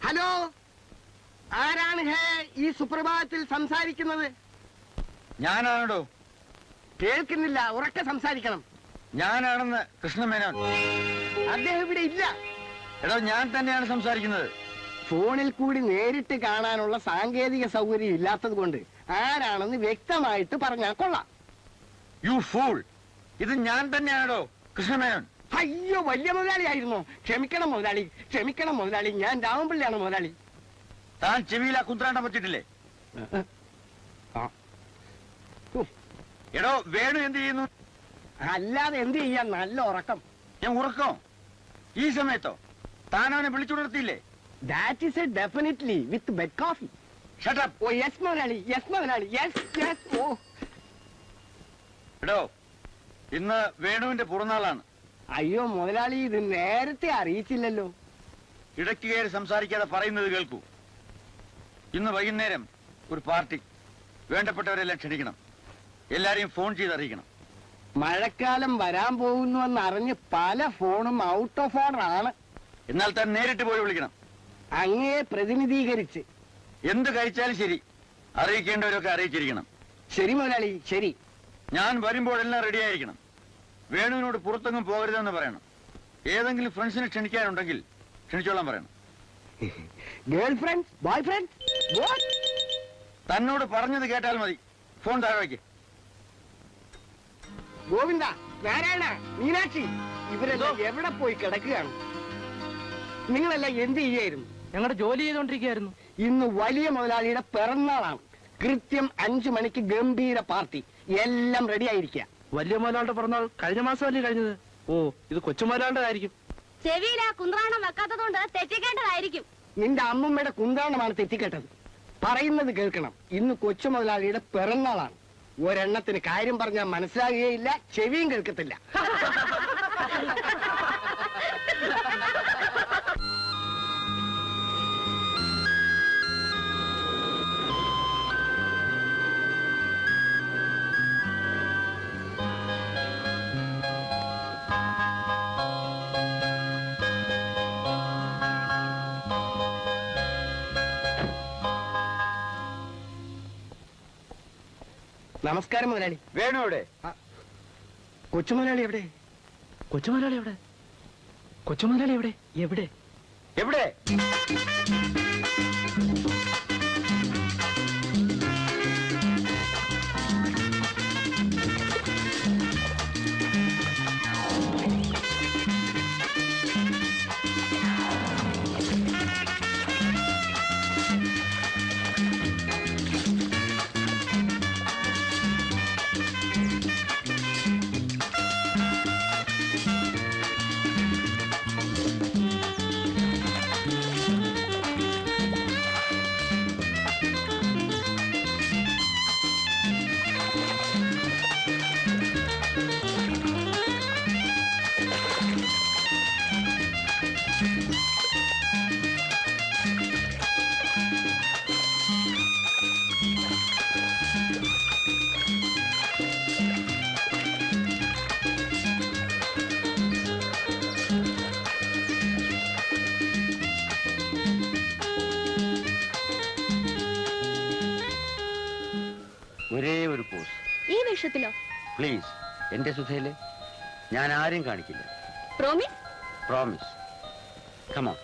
Hello, ആരാണ് ഹേ ഈ സുപ്രഭാതത്തിൽ സംസാരിക്കുന്നത്? ഞാനാണോ? കേൾക്കുന്നില്ല, ഉറക്കെ സംസാരിക്കണം. ഞാനാണെന്ന് കൃഷ്ണമേനോൻ. അദ്ദേഹം ഇവിടെ ഇല്ല. എടോ, ഞാൻ തന്നെയാണ് സംസാരിക്കുന്നത്. ഫോണിൽ കൂടി നേരിട്ട് കാണാനുള്ള സാങ്കേതിക സൗകര്യം ഇല്ലാത്തത് കൊണ്ട് ആരാണെന്ന് വ്യക്തമായിട്ട് പറഞ്ഞാൽ കൊള്ളാം. യു ഫൂൾ, ഇത് ഞാൻ തന്നെയാണോ കൃഷ്ണമേനോൻ? അയ്യോ, വലിയ മുതലാളിയായിരുന്നോ? ക്ഷമിക്കണം മുതലാളി, ക്ഷമിക്കണം മുതലാളി, ഞാൻ രാമപിള്ളിയാണ് മുതലാളി. താൻ ചെവിയിൽ ആ കുന്ത്രാണ്ടം വെച്ചിട്ടില്ലേ? എടോ, വേണു എന്ത് ചെയ്യുന്നു? അല്ലാതെ എന്ത് ചെയ്യാൻ, നല്ല ഉറക്കം. ഞാൻ ഉറക്കോ? ഈ സമയത്തോ? താൻ അവനെ വിളിച്ചുണർത്തിയില്ലേ? That is a definitely with bed coffee. Shut up. Oh yes മുതലാളി, yes മുതലാളി, yes yes. Oh. എടോ, ഇന്ന് വേണുവിന്റെ പിറന്നാളാണ്. അയ്യോ മുതലാളി, ഇത് നേരത്തെ അറിയിച്ചില്ലല്ലോ. ഇടയ്ക്ക് കയറി സംസാരിക്കാതെ പറയുന്നത് കേൾക്കൂ. ഇന്ന് വൈകുന്നേരം ഒരു പാർട്ടി, വേണ്ടപ്പെട്ടവരെല്ലാം ക്ഷണിക്കണം. എല്ലാരെയും ഫോൺ ചെയ്ത് അറിയിക്കണം. മഴക്കാലം വരാൻ പോകുന്നുവെന്ന് അറിഞ്ഞ് പല ഫോണും ഔട്ട് ഓഫ് ഓർഡർ ആണ്. എന്നാൽ താൻ നേരിട്ട് പോയി വിളിക്കണം. അങ്ങയെ പ്രതിനിധീകരിച്ച്. എന്ത് കഴിച്ചാലും ശരി, അറിയിക്കേണ്ടവരൊക്കെ അറിയിച്ചിരിക്കണം. ശരി മുതലാളി, ശരി. ഞാൻ വരുമ്പോഴെല്ലാം റെഡി ആയിരിക്കണം. വേണുവിനോട് പുറത്തെങ്ങും പോകരുതെന്ന് പറയണം. ഏതെങ്കിലും ഫ്രണ്ട്സിനെ ക്ഷണിക്കാനുണ്ടെങ്കിൽ ക്ഷണിച്ചോളാൻ പറയണം. ഗേൾ ഫ്രണ്ട്സ്, ബോയ് ഫ്രണ്ട്സ്, തന്നോട് പറഞ്ഞത് കേട്ടാൽ മതി. ഫോൺ താഴേക്ക്. ഗോവിന്ദ, നാരായണ, മീനാക്ഷി, ഇവരെല്ലാം എവിടെ പോയി കിടക്കുകയാണ്? നിങ്ങളെല്ലാം എന്ത് ചെയ്യായിരുന്നു? ഞങ്ങളുടെ ജോലി ചെയ്തോണ്ടിരിക്കുകയായിരുന്നു. ഇന്ന് വലിയ മുതലാളിയുടെ പിറന്നാളാണ്. കൃത്യം 5 മണിക്ക് ഗംഭീര പാർട്ടി. എല്ലാം റെഡി ആയിരിക്കുക. വലിയ മുതലാളുടെ പിറന്നാൾ കഴിഞ്ഞ മാസമല്ലേ കഴിഞ്ഞത്? ഓ, ഇത് കൊച്ചു മുതലാളുടെ ആയിരിക്കും. ചെവിയിൽ ആ കുന്ത്രാണം വെക്കാത്തതുകൊണ്ട് തെറ്റിക്കേണ്ടതായിരിക്കും. നിന്റെ അമ്മമ്മയുടെ കുന്താണമാണ് തെറ്റിക്കെട്ടത്. പറയുന്നത് കേൾക്കണം. ഇന്ന് കൊച്ചു മുതലാളിയുടെ പിറന്നാളാണ്. ഒരെണ്ണത്തിന് കാര്യം പറഞ്ഞാൽ മനസ്സിലാകുകയില്ല, ചെവിയും കേൾക്കത്തില്ല. നമസ്കാരം മുതലാളി. വേണു എവിടെ? കൊച്ചു മുതലാളി എവിടെ? കൊച്ചു മുതലാളി എവിടെ? കൊച്ചു മുതലാളി എവിടെ? എവിടെ എവിടെ? ഒരേ ഒരു പോസ്. ഈ വേഷത്തിലോ? പ്ലീസ്. എന്റെ സുധയില് ഞാൻ ആരെയും കാണിക്കില്ല. പ്രോമിസ്? പ്രോമിസ്. Come on.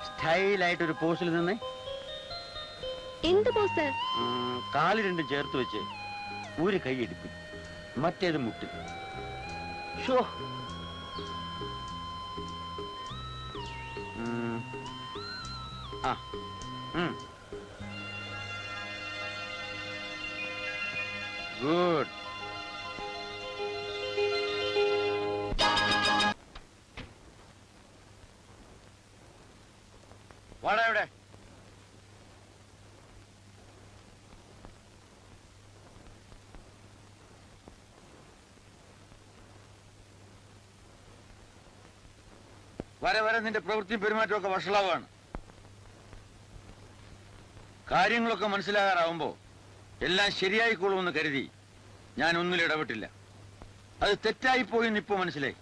സ്റ്റൈലായിട്ടൊരു പോസിൽ നിന്ന് എന്ത് പോസ്? കാല് രണ്ടും ചേർത്ത് വെച്ച് ഒരു കൈ എടുക്കും, മറ്റേത് മുട്ടിൽ. ഷോ. ഗുഡ്. വാടാ ഇവിടെ. വരെ വരെ നിന്റെ പ്രവൃത്തിയും പെരുമാറ്റമൊക്കെ വഷളാവാണ്. കാര്യങ്ങളൊക്കെ മനസ്സിലാകാറാവുമ്പോ എല്ലാം ശരിയായിക്കോളുമെന്ന് കരുതി ഞാൻ ഒന്നിൽ ഇടപെട്ടില്ല. അത് തെറ്റായിപ്പോയെന്ന് ഇപ്പൊ മനസ്സിലായി.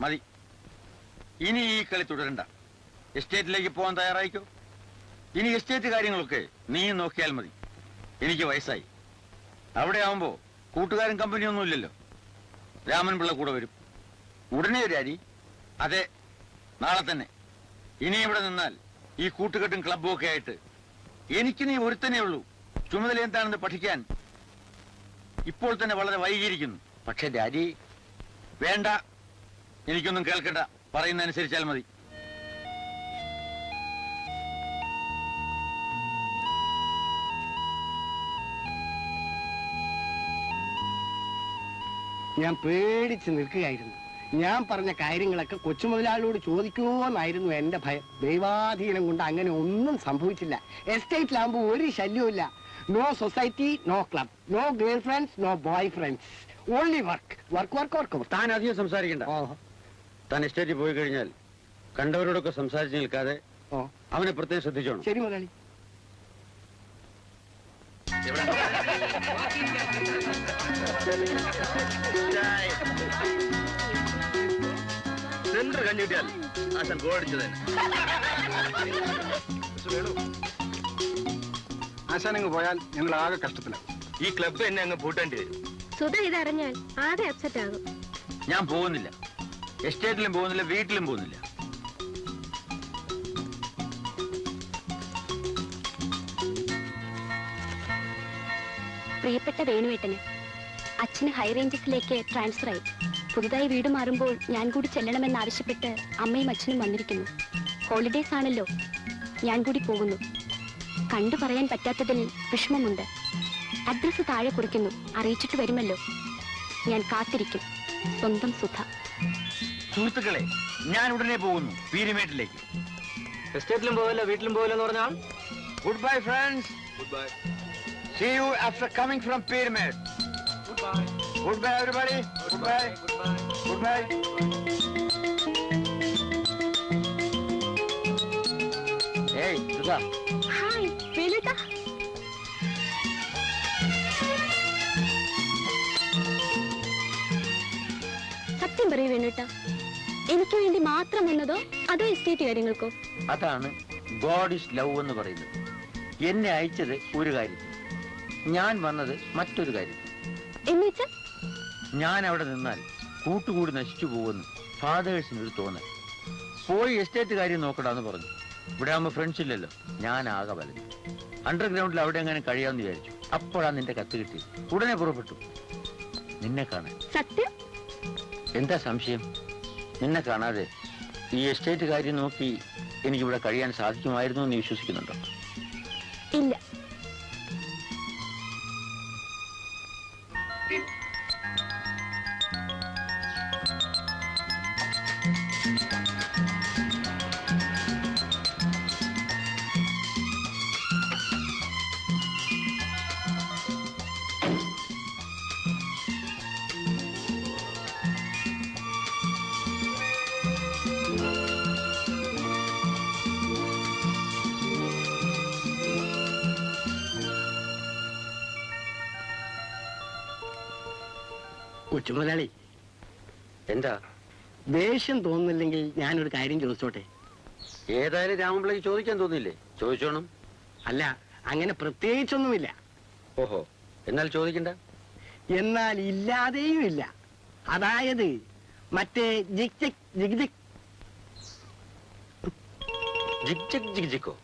മതി. ഇനി ഈ കളി തുടരണ്ട. എസ്റ്റേറ്റിലേക്ക് പോകാൻ തയ്യാറായിക്കോ. ഇനി എസ്റ്റേറ്റ് കാര്യങ്ങളൊക്കെ നീ നോക്കിയാൽ മതി. എനിക്ക് വയസ്സായി. അവിടെ ആവുമ്പോ കൂട്ടുകാരും കമ്പനിയൊന്നും ഇല്ലല്ലോ. രാമൻ പിള്ള കൂടെ വരും. ഉടനെ ഒരു അരി. അതെ, നാളെ തന്നെ. ഇനി ഇവിടെ നിന്നാൽ ഈ കൂട്ടുകെട്ടും ക്ലബും ഒക്കെ ആയിട്ട് എനിക്ക് നീ ഒരുത്തനേ ഉള്ളൂ. ചുമതല എന്താണെന്ന് പഠിക്കാൻ ഇപ്പോൾ തന്നെ വളരെ വൈകിയിരിക്കുന്നു. പക്ഷെ ഡാഡി വേണ്ട, എനിക്കൊന്നും കേൾക്കണ്ട. പറയുന്ന അനുസരിച്ചാൽ മതി. ഞാൻ പേടിച്ച് നിൽക്കുകയായിരുന്നു. ഞാൻ പറഞ്ഞ കാര്യങ്ങളൊക്കെ കൊച്ചുമുതലാളിയോട് ചോദിക്കുമോ എന്നായിരുന്നു എന്റെ ഭയം. ദൈവാധീനം കൊണ്ട് അങ്ങനെ ഒന്നും സംഭവിച്ചില്ല. എസ്റ്റേറ്റിലാകുമ്പോ ഒരു ശല്യവും. No society, no club, no girl friends, no boy friends, only work work work work. താൻ അധികം സംസാരിക്കണ്ട. താൻ എസ്റ്റേറ്റിൽ പോയി കഴിഞ്ഞാൽ കണ്ടവരോടൊക്കെ സംസാരിച്ച് നിൽക്കാതെ അവനെ പ്രത്യേകം ശ്രദ്ധിച്ചോണം. ശരി മുതലാളി. സെന്റർ കഞ്ഞിട്ടിയാൽ ആശാൻ ഗോടിച്ചു തന്നെ. ആശാനങ്ങ് പോയാൽ ഞങ്ങൾ ആകെ കഷ്ടത്തിലാണ്. ഈ ക്ലബ്ബ് എന്നെ അങ്ങ് പൂട്ടേണ്ടി വരും. സുധ ഇതറിഞ്ഞാൽ ആകെ അപ്സെറ്റ് ആകും. ഞാൻ പോകുന്നില്ല. എസ്റ്റേറ്റിലും പോകുന്നില്ല, വീട്ടിലും പോകുന്നില്ല. പ്രിയപ്പെട്ട വേണുവേട്ടന് അച്ഛന് ഹൈ റേഞ്ചസിലേക്ക് ട്രാൻസ്ഫർ ആയി. പുതുതായി വീട് മാറുമ്പോൾ ഞാൻ കൂടി ചെല്ലണമെന്നാവശ്യപ്പെട്ട് അമ്മയും അച്ഛനും വന്നിരിക്കുന്നു. ഹോളിഡേസ് ആണല്ലോ, ഞാൻ കൂടി പോകുന്നു. കണ്ടു പറയാൻ പറ്റാത്തതിൽ വിഷമമുണ്ട്. അഡ്രസ് താഴെ കുറിക്കുന്നു, അറിയിച്ചിട്ട് വരുമല്ലോ. ഞാൻ കാത്തിരിക്കും. സ്വന്തം സുധ. സുഹൃത്തുക്കളെ, ഞാൻ ഉടനെ പോകുന്നു പീരുമേട്ടിലേക്ക്. എസ്റ്റേറ്റിലും പോവില്ല, വീട്ടിലും പോവില്ല എന്ന് പറഞ്ഞാൽ good bye friends. Good bye. See you after coming from Pyramid. Goodbye. Goodbye everybody. Goodbye. Goodbye. Hey, Sudha. Hi വേണുവേട്ട. സത്യം പറയൂ വേണുവേട്ട, എനിക്ക് വേണ്ടി മാത്രം വന്നതോ അതോ എസ്റ്റേറ്റ് കാര്യങ്ങൾക്കോ? അതാണ് ഗോഡ് ഈസ് ലവ് എന്ന് പറയുന്നത്. എന്നെ അയച്ചത് ഒരു കാര്യം, ഞാൻ വന്നത് മറ്റൊരു കാര്യം. എന്നുവെച്ചാ ഞാൻ അവിടെ നിന്നാൽ കൂട്ടുകൂടി നശിച്ചു പോകുന്നു ഫാദേഴ്സിനൊരു തോന്നൽ. പോയി എസ്റ്റേറ്റ് കാര്യം നോക്കടാന്ന് പറഞ്ഞു. ഇവിടെ ആകുമ്പോ ഫ്രണ്ട്സ് ഇല്ലല്ലോ. ഞാൻ ആകെ വലഞ്ഞു. അണ്ടർഗ്രൗണ്ടിൽ അവിടെ എങ്ങനെ കഴിയാമെന്ന് വിചാരിച്ചു. അപ്പോഴാണ് നിന്റെ കത്ത് കിട്ടി. ഉടനെ പുറപ്പെട്ടു നിന്നെ കാണാൻ. സത്യം? എന്താ സംശയം? നിന്നെ കാണാതെ ഈ എസ്റ്റേറ്റ് കാര്യം നോക്കി എനിക്കിവിടെ കഴിയാൻ സാധിക്കുമായിരുന്നു എന്ന് വിശ്വസിക്കുന്നുണ്ടോ? ഇല്ല. കൊച്ചുമുതലാളി, എന്താ? ദേഷ്യം തോന്നുന്നില്ലെങ്കിൽ ഞാനൊരു കാര്യം ചോദിച്ചോട്ടെ? ഏതായാലും രാമപിള്ളക്ക് ചോദിക്കാൻ തോന്നില്ലേ? ചോദിച്ചോണം. അല്ല, അങ്ങനെ പ്രത്യേകിച്ചൊന്നുമില്ല. ഓഹോ, എന്നാൽ ചോദിക്കണ്ട. എന്നാൽ ഇല്ലാതെയും ഇല്ല. അതായത് മറ്റേ ജിക് ജിക് ജിക് ജിക്. ജിക് ജിക് ജിക് ജിക്കോ?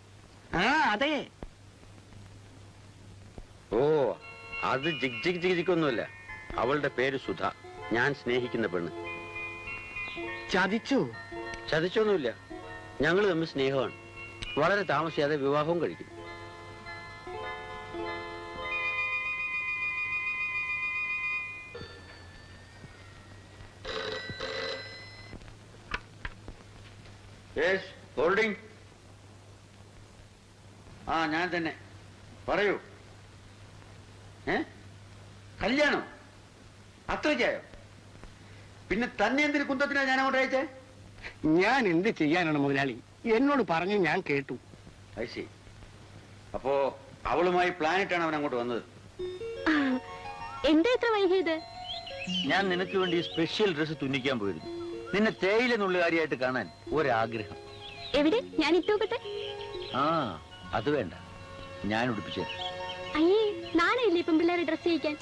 ആ അതെ. ഓ, അത് ജിക് ജിക് ജിക് ജിക്കൊന്നുമല്ല. അവളുടെ പേര് സുധ. ഞാൻ സ്നേഹിക്കുന്ന പെണ്ണ്. ചതിച്ചു? ചതിച്ചൊന്നുമില്ല. ഞങ്ങൾ തമ്മിൽ സ്നേഹമാണ്. വളരെ താമസിയാതെ വിവാഹവും കഴിക്കും. ഹോൾഡിംഗ്. ആ, ഞാൻ തന്നെ. പറയൂ. കല്യാണം അത്രയ്ക്കായോ? പിന്നെ തന്നെ എന്തിന് കുന്തത്തിനാ ഞാൻ അങ്ങോട്ട് അയച്ചേ? ഞാൻ എന്ത് ചെയ്യാനാണ് മുതലാളി? എന്നോട് പറഞ്ഞു, ഞാൻ കേട്ടു. ശരി. അപ്പോ അവളുമായി പ്ലാനിട്ടാണ് അവൻ അങ്ങോട്ട് വന്നത്. എന്താ ഇത്ര വൈകിയത്? ഞാൻ നിനക്ക് വേണ്ടി സ്പെഷ്യൽ ഡ്രസ് തുന്നിക്കാൻ പോയിരുന്നു. നിന്നെ തേയില നുള്ളുകാരിയായിട്ട് കാണാൻ ഒരാഗ്രഹം. എവിടെ? ഞാൻ ഇട്ടോക്കട്ടെ. ആ, അത് വേണ്ട, ഞാൻ ഉടുപ്പിച്ചു. അയ്യേ, നാണയില്ലേ ഇപ്പം പിള്ളേരെ ഡ്രസ് ചെയ്യിക്കാൻ?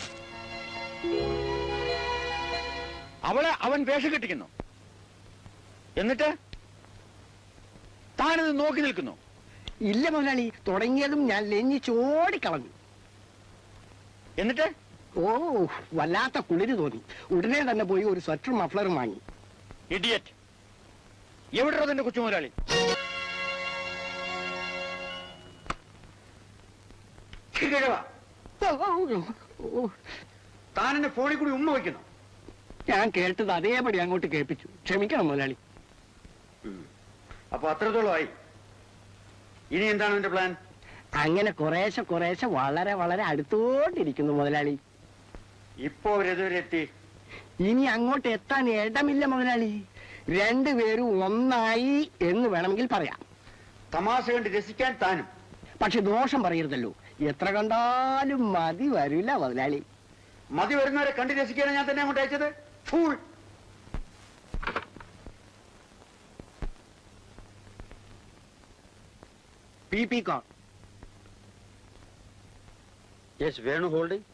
അവളെ അവൻ വേഷം കെട്ടിക്കുന്നു, എന്നിട്ട് താനത് നോക്കി നിൽക്കുന്നു. ഇല്ല മുതലാളി, തുടങ്ങിയതും ഞാൻ ലഞ്ഞിച്ചോടിക്കളഞ്ഞു. എന്നിട്ട് ഓ, വല്ലാത്ത കുളിര് തോന്നി. ഉടനെ തന്നെ പോയി ഒരു സ്വെറ്ററും മഫ്ലറും വാങ്ങി. ഇഡിയറ്റ്, എവിടെ തന്റെ കൊച്ചു മുതലാളി? താൻ എന്നെ ഫോണിൽ കൂടി ഉമ്മ വയ്ക്കുന്നു. ഞാൻ കേട്ടത് അതേപടി അങ്ങോട്ട് കേൾപ്പിച്ചു. ക്ഷമിക്കണം മുതലാളി. അപ്പൊ അത്രത്തോളമായി. ഇനി എന്താണ് എന്റെ പ്ലാൻ? അങ്ങനെ കുറേശ്ശെ കുറേശ്ശെ വളരെ വളരെ അടുത്തോണ്ടിരിക്കുന്നു മുതലാളി. ഇപ്പോ അവരെതുവരെ എത്തി? ഇനി അങ്ങോട്ട് എത്താൻ ഇടമില്ല മുതലാളി. രണ്ടുപേരും ഒന്നായി എന്ന് വേണമെങ്കിൽ പറയാം. തമാശ കണ്ട് രസിക്കാൻ താനും. പക്ഷെ ദോഷം പറയരുതല്ലോ. എത്ര കണ്ടാലും മതി വരില്ല മുതലാളി. മതി വരുന്നവരെ കണ്ട് രസിക്കാനാണ് ഞാൻ തന്നെ അങ്ങോട്ട് അയച്ചത്. ഫൂൾ. PP കോൺ. Yes, Venu holding.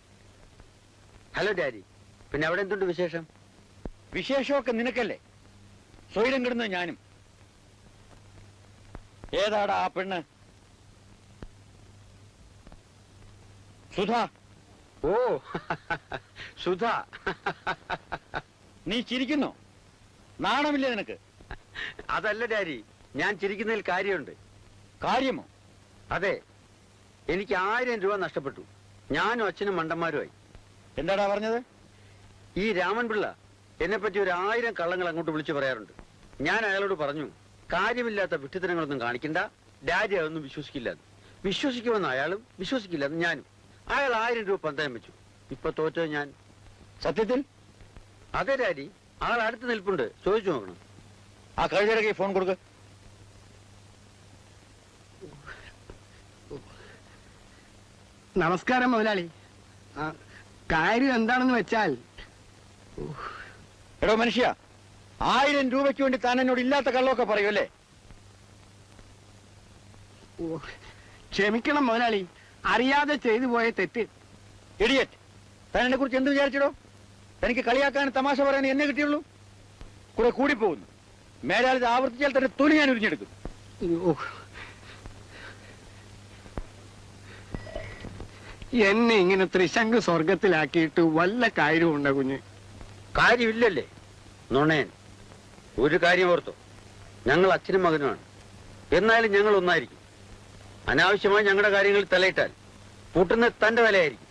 Hello daddy. പിന്നെ അവിടെ എന്തുണ്ട് വിശേഷം? വിശേഷമൊക്കെ നിനക്കല്ലേ, സ്വൈരം കിടുന്നത് ഞാനും. ഏതാടാ ആ പെണ്ണ്? സുധ. ഓ, സുധ. നീ ചിരിക്കുന്നു, നാണമില്ലേ നിനക്ക്? അതല്ല ഡാഡി, ഞാൻ ചിരിക്കുന്നതിൽ കാര്യമുണ്ട്. കാര്യമോ? അതെ, എനിക്ക് 1000 രൂപ നഷ്ടപ്പെട്ടു. ഞാനും അച്ഛനും മണ്ടന്മാരുമായി. എന്താടാ പറഞ്ഞത്? ഈ രാമൻപിള്ള എന്നെപ്പറ്റി ഒരു 1000 കള്ളങ്ങൾ അങ്ങോട്ട് വിളിച്ചു പറയാറുണ്ട്. ഞാൻ അയാളോട് പറഞ്ഞു, കാര്യമില്ലാത്ത വിഡ്ഢിത്തരങ്ങളൊന്നും കാണിക്കണ്ട, ഡാഡി അതൊന്നും വിശ്വസിക്കില്ല. വിശ്വസിക്കുമെന്ന് അയാളും വിശ്വസിക്കില്ലെന്ന് ഞാനും. അയാൾ 1000 രൂപ പന്തയം വെച്ചു. ഇപ്പൊ തോറ്റോ ഞാൻ. സത്യത്തിൽ? അതെ ഡാഡി, ആൾ അടുത്ത് നിൽപ്പുണ്ട്, ചോദിച്ചു നോക്കണം. ആ കഴുതരകെ ഫോൺ കൊടുക്ക. നമസ്കാരം മുതലാളി. കാര്യം എന്താണെന്ന് വെച്ചാൽ, എടോ മനുഷ്യ, 1000 രൂപയ്ക്ക് വേണ്ടി താൻ എന്നോട് ഇല്ലാത്ത കള്ളമൊക്കെ പറയൂല്ലേ? ക്ഷമിക്കണം മുതലാളി, അറിയാതെ ചെയ്തു പോയ തെറ്റ്. ഇഡിയറ്റ്, താൻ എന്നെ കുറിച്ച് എന്ത് വിചാരിച്ചിടോ? തനിക്ക് കളിയാക്കാൻ തമാശ പറയാൻ എന്നെ കിട്ടിയുള്ളൂ. കുറെ കൂടിപ്പോകുന്നു. മേലാൽ ഇത് ആവർത്തിച്ചാൽ തന്നെ തൊലി ഞാൻ ഉരിഞ്ഞെടുക്കും. എന്നെ ഇങ്ങനെ ത്രിശങ്ക് സ്വർഗത്തിലാക്കിയിട്ട് വല്ല കാര്യമുണ്ടോ കുഞ്ഞ്? കാര്യമില്ലല്ലേ നുണയൻ. ഒരു കാര്യം ഓർത്തോ, ഞങ്ങൾ അച്ഛനും മകനുമാണ്. എന്നാലും ഞങ്ങൾ ഒന്നായിരിക്കും. അനാവശ്യമായി ഞങ്ങളുടെ കാര്യങ്ങളിൽ തലയിട്ടാൽ പൂട്ടുന്നത് തന്റെ തലയായിരിക്കും.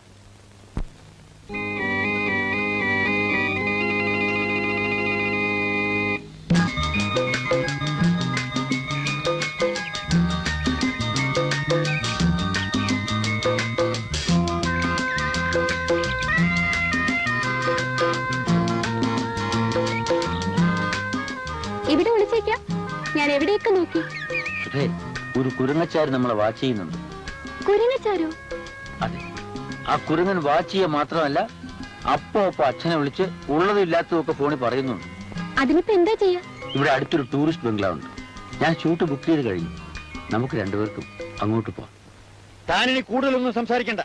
ഇവിടെ വിളിച്ചേക്കാം. ഞാൻ എവിടെയൊക്കെ നോക്കി. ഒരു കുരങ്ങച്ചാര് നമ്മളെ വാച്ച് ചെയ്യുന്നുണ്ട്. കുരങ്ങച്ചാരോ? അതെ, ആ കുരങ്ങൻ വാച്ച് ചെയ്യുക മാത്രമല്ല, അപ്പൊ അച്ഛനെ വിളിച്ച് ഉള്ളതും ഇല്ലാത്തതും ഒക്കെ ഫോണിൽ പറയുന്നുണ്ട്. അതിനിപ്പോ എന്താ ചെയ്യാ? ഇവിടെ അടുത്തൊരു ടൂറിസ്റ്റ് ബംഗ്ലാവ് ഉണ്ട്. ഞാൻ ഷൂട്ട് ബുക്ക് ചെയ്ത് കഴിഞ്ഞു. നമുക്ക് രണ്ടുപേർക്കും അങ്ങോട്ട് പോവാം. താനിനി കൂടുതലൊന്നും സംസാരിക്കണ്ട.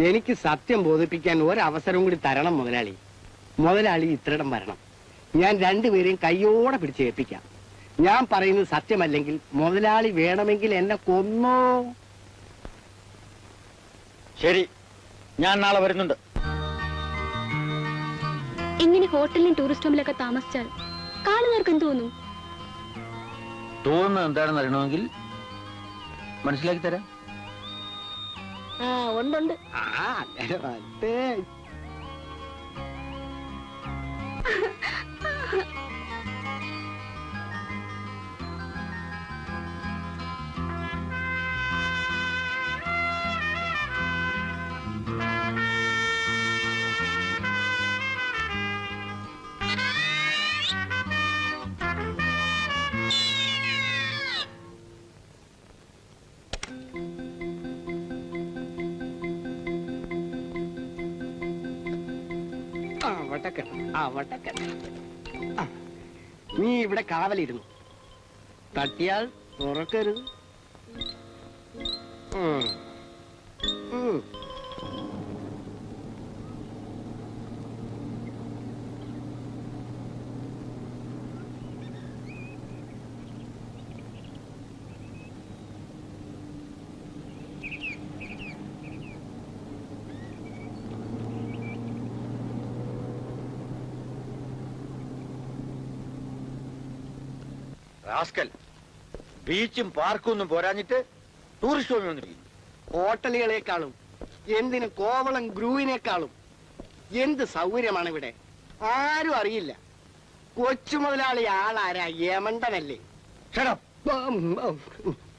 എനിക്ക് സത്യം ബോധിപ്പിക്കാൻ ഒരവസരം കൂടി തരണം മുതലാളി. മുതലാളി ഇത്രയിടം വരണം. ഞാൻ രണ്ടുപേരെയും കയ്യോടെ പിടിച്ച് ഏൽപ്പിക്കാം. ഞാൻ പറയുന്നത് സത്യമല്ലെങ്കിൽ മുതലാളി വേണമെങ്കിൽ എന്നെ കൊന്നോ. ശരി, ഞാൻ നാളെ വരുന്നുണ്ട്. എങ്ങനെ ഹോട്ടലിലും ടൂറിസ്റ്റ് ഹോമിലൊക്കെ താമസിച്ചാൽ കാണുന്നവർക്ക് എന്ത് തോന്നും? തോന്നുന്നത് എന്താണെന്ന് അറിയണമെങ്കിൽ മനസ്സിലാക്കി തരാം. ഉണ്ട്. അങ്ങനെ വരട്ടെ. അവിടെ കിടന്നു. നീ ഇവിടെ കാവലിരുന്നു. തട്ടിയാൽ തുറക്കരുത്. ഉം. ഉം. റാസ്കൽ, ബീച്ചും പാർക്കും ഒന്നും പോരാഞ്ഞിട്ട് ടൂറിസ്റ്റ് ഹോമിൽ വന്നിരിക്കുന്നു. ഹോട്ടലുകളെക്കാളും എന്തിന് കോവളം ഗ്രൂവിനേക്കാളും എന്ത് സൗകര്യമാണ് ഇവിടെ. ആരും അറിയില്ല. കൊച്ചു മുതലാളി ആളാരാ? യമണ്ടനല്ലേ?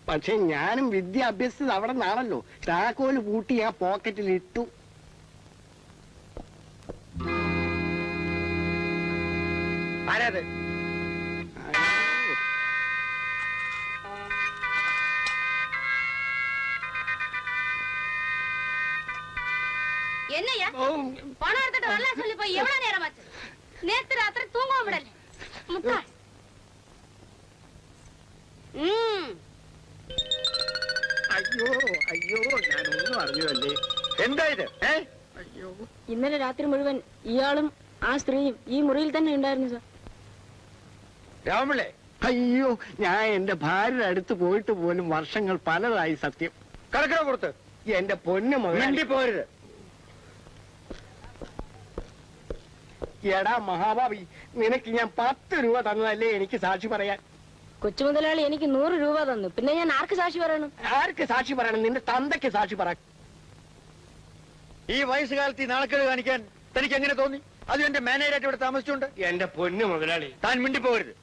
പക്ഷെ ഞാനും വിദ്യ അഭ്യസിച്ചത് അവിടെ നിന്നാണല്ലോ. താക്കോല് പൂട്ടി ആ പോക്കറ്റിൽ ഇട്ടു. ആരാത്? என்னையா பணம் எடுத்துட்டு வரல சொல்லி போய் எவ்வளவு நேரம் ஆச்சு? நேத்து ராத்திரி தூங்கவும் விடல. முட்டாள். അയ്യോ അയ്യോ, ഞാനൊന്നും അറിഞ്ഞതല്ലേ. എന്താ ഇത്? അയ്യോ, ഇന്നലെ രാത്രി മുഴുവൻ ഇയാളും ആ സ്ത്രീയും ഈ മുറിയിൽ തന്നെ ഉണ്ടായിരുന്നു സാർ. രാമപിള്ളേ, അയ്യോ, ഞാൻ എന്റെ ഭാര്യയുടെ അടുത്ത് പോയിട്ട് പോലും വർഷങ്ങൾ പലതായി. സത്യം. കടക്കട പുറത്ത്. എന്റെ പൊന്നു മിണ്ടി പോരുത്. എടാ മഹാഭാവി, നിനക്ക് ഞാൻ 10 രൂപ തന്നതല്ലേ എനിക്ക് സാക്ഷി പറയാൻ? കൊച്ചു മുതലാളി എനിക്ക് 100 രൂപ തന്നു. പിന്നെ ഞാൻ ആർക്ക് സാക്ഷി പറയണം? ആർക്ക് സാക്ഷി പറയണം? നിന്റെ തന്തയ്ക്ക് സാക്ഷി പറ. ഈ വയസ്സുകാലത്ത് ഈ നാണക്കേട് കാണിക്കാൻ തനിക്ക് എങ്ങനെ തോന്നി? അതും എന്റെ മാനേജറായിട്ട് ഇവിടെ താമസിച്ചുണ്ട്. എന്റെ പൊന്നു മുതലാളി, താൻ മിണ്ടിപ്പോകരുത്.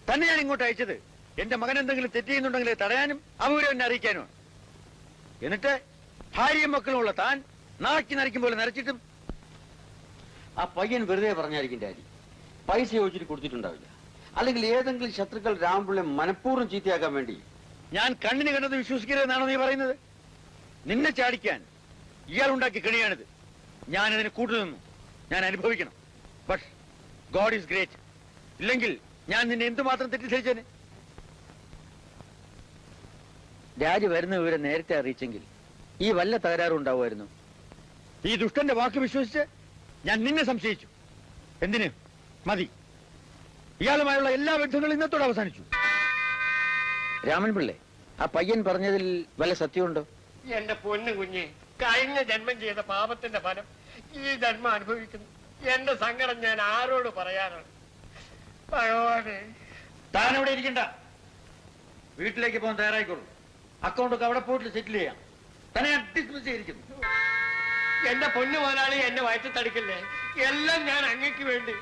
തന്നെ ഞാൻ ഇങ്ങോട്ട് അയച്ചത് എന്റെ മകൻ എന്തെങ്കിലും തെറ്റ് ചെയ്യുന്നുണ്ടെങ്കിൽ തടയാനും അവരെ എന്നെ അറിയിക്കാനുമാണ്. എന്നിട്ട് ഭാര്യയും മക്കളുമുള്ള താൻ നാക്കി നരയ്ക്കും പോലെ നരച്ചിട്ടും ആ പയ്യൻ വെറുതെ പറഞ്ഞായിരിക്കും ഡാഡി. പൈസ ചോദിച്ചിട്ട് കൊടുത്തിട്ടുണ്ടാവില്ല. അല്ലെങ്കിൽ ഏതെങ്കിലും ശത്രുക്കൾ രാമപിള്ളയെ മനഃപൂർവ്വം ചീത്തയാക്കാൻ വേണ്ടി ഞാൻ കണ്ണിന് കണ്ടത് വിശ്വസിക്കരുതെന്നാണോ നീ പറയുന്നത്? നിന്നെ ചാടിക്കാൻ ഇയാൾ ഉണ്ടാക്കി കെണിയാണിത്. ഞാൻ അതിന് കൂട്ടുനിന്നു. ഞാൻ അനുഭവിക്കണം. But God is great. ഇല്ലെങ്കിൽ ഞാൻ നിന്നെ എന്തുമാത്രം തെറ്റിദ്ധരിച്ചേനെ. ഡാഡി വരുന്ന വിവരം നേരത്തെ അറിയിച്ചെങ്കിൽ ഈ വല്ല തകരാറും ഉണ്ടാവുമായിരുന്നു. ഈ ദുഷ്ടന്റെ വാക്ക് വിശ്വസിച്ച് ഞാൻ നിന്നെ സംശയിച്ചു. എന്തിന്? മതി. ഇയാളുമായുള്ള എല്ലാ ബന്ധങ്ങളും ഇന്നത്തോടെ അവസാനിച്ചു. രാമൻപിള്ളേ, ആ പയ്യൻ പറഞ്ഞതിൽ വല്ല സത്യമുണ്ടോ? എന്റെ പൊന്നു കുഞ്ഞെ, കഴിഞ്ഞ ജന്മം ചെയ്ത പാപത്തിന്റെ ഫലം ഈ ജന്മം അനുഭവിക്കുന്നു. എന്റെ സങ്കടം ഞാൻ ആരോട് പറയാനാണ്? ഭഗവാനെ, താൻ അവിടെ ഇരിക്കണ്ട. വീട്ടിലേക്ക് പോകാൻ തയ്യാറായിക്കോളൂ. അക്കൗണ്ടൊക്കെ അവിടെ പോയിട്ട് സെറ്റിൽ ചെയ്യാം. തന്നെ ഞാൻ ഡിസ്മിസ് ചെയ്തിരിക്കുന്നു. എന്റെ പൊന്നു മുതലാളി, എന്നെ വയറ്റി തടിക്കല്ലേ. എല്ലാം ഞാൻ അങ്ങക്ക് വേണ്ടി.